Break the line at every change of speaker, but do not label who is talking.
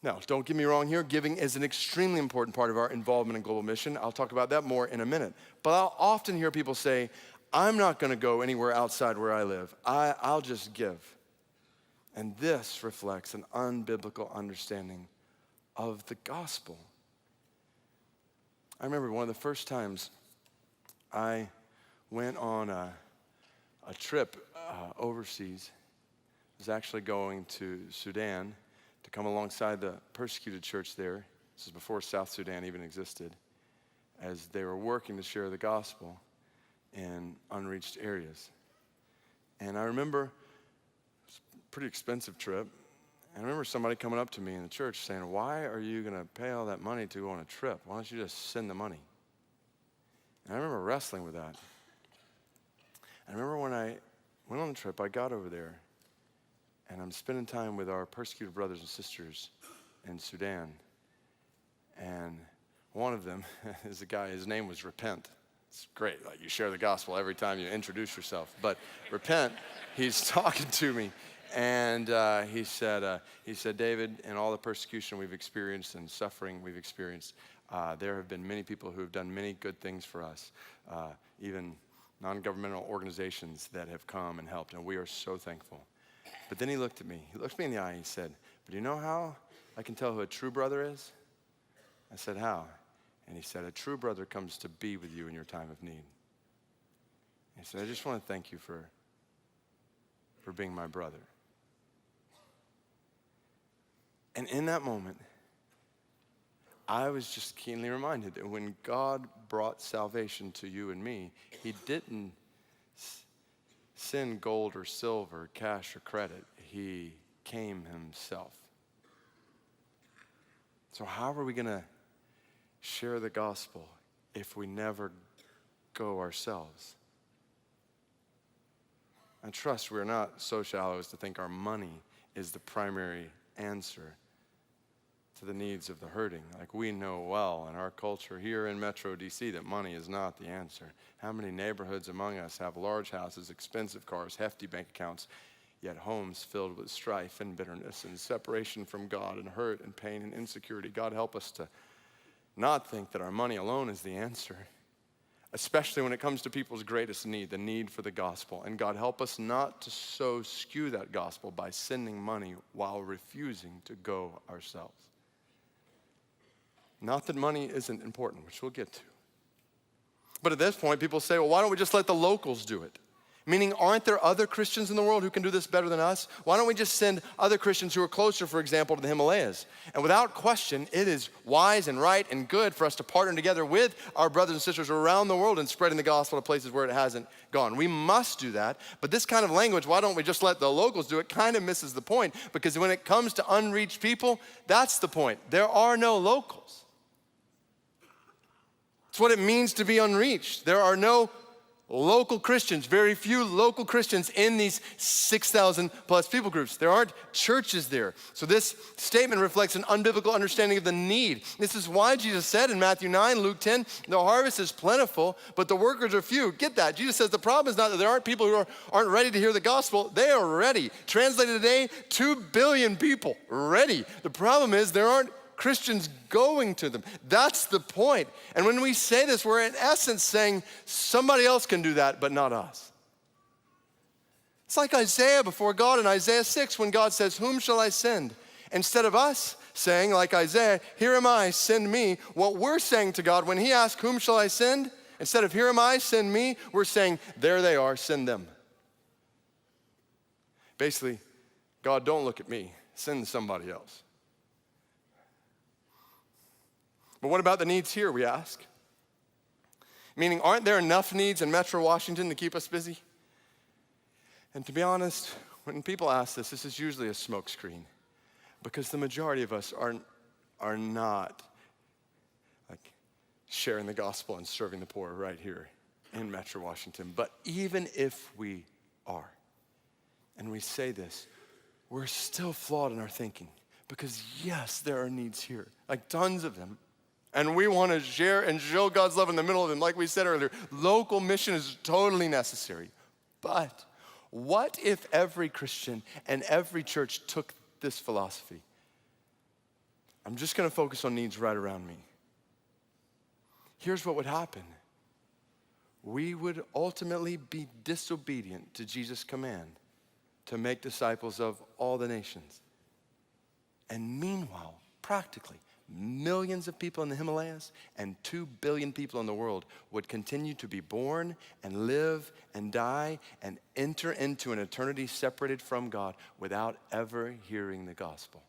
Now, don't get me wrong here. Giving is an extremely important part of our involvement in global mission. I'll talk about that more in a minute. But I'll often hear people say, I'm not going to go anywhere outside where I live. I'll just give. And this reflects an unbiblical understanding of the gospel. I remember one of the first times I went on a trip overseas. I was actually going to Sudan to come alongside the persecuted church there. This is before South Sudan even existed, as they were working to share the gospel in unreached areas. And I remember, it was a pretty expensive trip. I remember somebody coming up to me in the church saying, why are you going to pay all that money to go on a trip? Why don't you just send the money? And I remember wrestling with that. I remember when I went on the trip, I got over there, and I'm spending time with our persecuted brothers and sisters in Sudan. And one of them is a guy, his name was Repent. It's great, like you share the gospel every time you introduce yourself. But Repent, he's talking to me, and he said, David, in all the persecution we've experienced and suffering we've experienced, there have been many people who have done many good things for us, even non-governmental organizations that have come and helped, and we are so thankful. But then he looked me in the eye, and he said, but do you know how I can tell who a true brother is? I said, how? And he said, a true brother comes to be with you in your time of need. He said, I just want to thank you for being my brother. And in that moment, I was just keenly reminded that when God brought salvation to you and me, he didn't send gold or silver, cash or credit. He came himself. So how are we going to share the gospel if we never go ourselves? I trust we're not so shallow as to think our money is the primary answer to the needs of the hurting. Like, we know well in our culture here in Metro DC that money is not the answer. How many neighborhoods among us have large houses, expensive cars, hefty bank accounts, yet homes filled with strife and bitterness and separation from God and hurt and pain and insecurity? God, help us to not think that our money alone is the answer, especially when it comes to people's greatest need, the need for the gospel. And God, help us not to so skew that gospel by sending money while refusing to go ourselves. Not that money isn't important, which we'll get to. But at this point, people say, well, why don't we just let the locals do it? Meaning, aren't there other Christians in the world who can do this better than us? Why don't we just send other Christians who are closer, for example, to the Himalayas? And without question, it is wise and right and good for us to partner together with our brothers and sisters around the world in spreading the gospel to places where it hasn't gone. We must do that. But this kind of language, why don't we just let the locals do it, kind of misses the point. Because when it comes to unreached people, that's the point. There are no locals. It's what it means to be unreached. There are no local Christians, very few local Christians in these 6,000 plus people groups. There aren't churches there. So this statement reflects an unbiblical understanding of the need. This is why Jesus said in Matthew 9, Luke 10, the harvest is plentiful, but the workers are few. Get that. Jesus says the problem is not that there aren't people who aren't ready to hear the gospel. They are ready. Translated today, 2 billion people ready. The problem is there aren't Christians going to them. That's the point. And when we say this, we're in essence saying somebody else can do that, but not us. It's like Isaiah before God in Isaiah 6 when God says, whom shall I send? Instead of us saying, like Isaiah, here am I, send me. What we're saying to God when he asks, whom shall I send? Instead of here am I, send me, we're saying, there they are, send them. Basically, God, don't look at me, send somebody else. But what about the needs here, we ask? Meaning, aren't there enough needs in Metro Washington to keep us busy? And to be honest, when people ask this is usually a smokescreen, because the majority of us are not like sharing the gospel and serving the poor right here in Metro Washington. But even if we are, and we say this, we're still flawed in our thinking, because yes, there are needs here, like tons of them. And we want to share and show God's love in the middle of them. Like we said earlier, local mission is totally necessary. But what if every Christian and every church took this philosophy? I'm just going to focus on needs right around me. Here's what would happen. We would ultimately be disobedient to Jesus' command to make disciples of all the nations. And meanwhile, practically, millions of people in the Himalayas and 2 billion people in the world would continue to be born and live and die and enter into an eternity separated from God without ever hearing the gospel.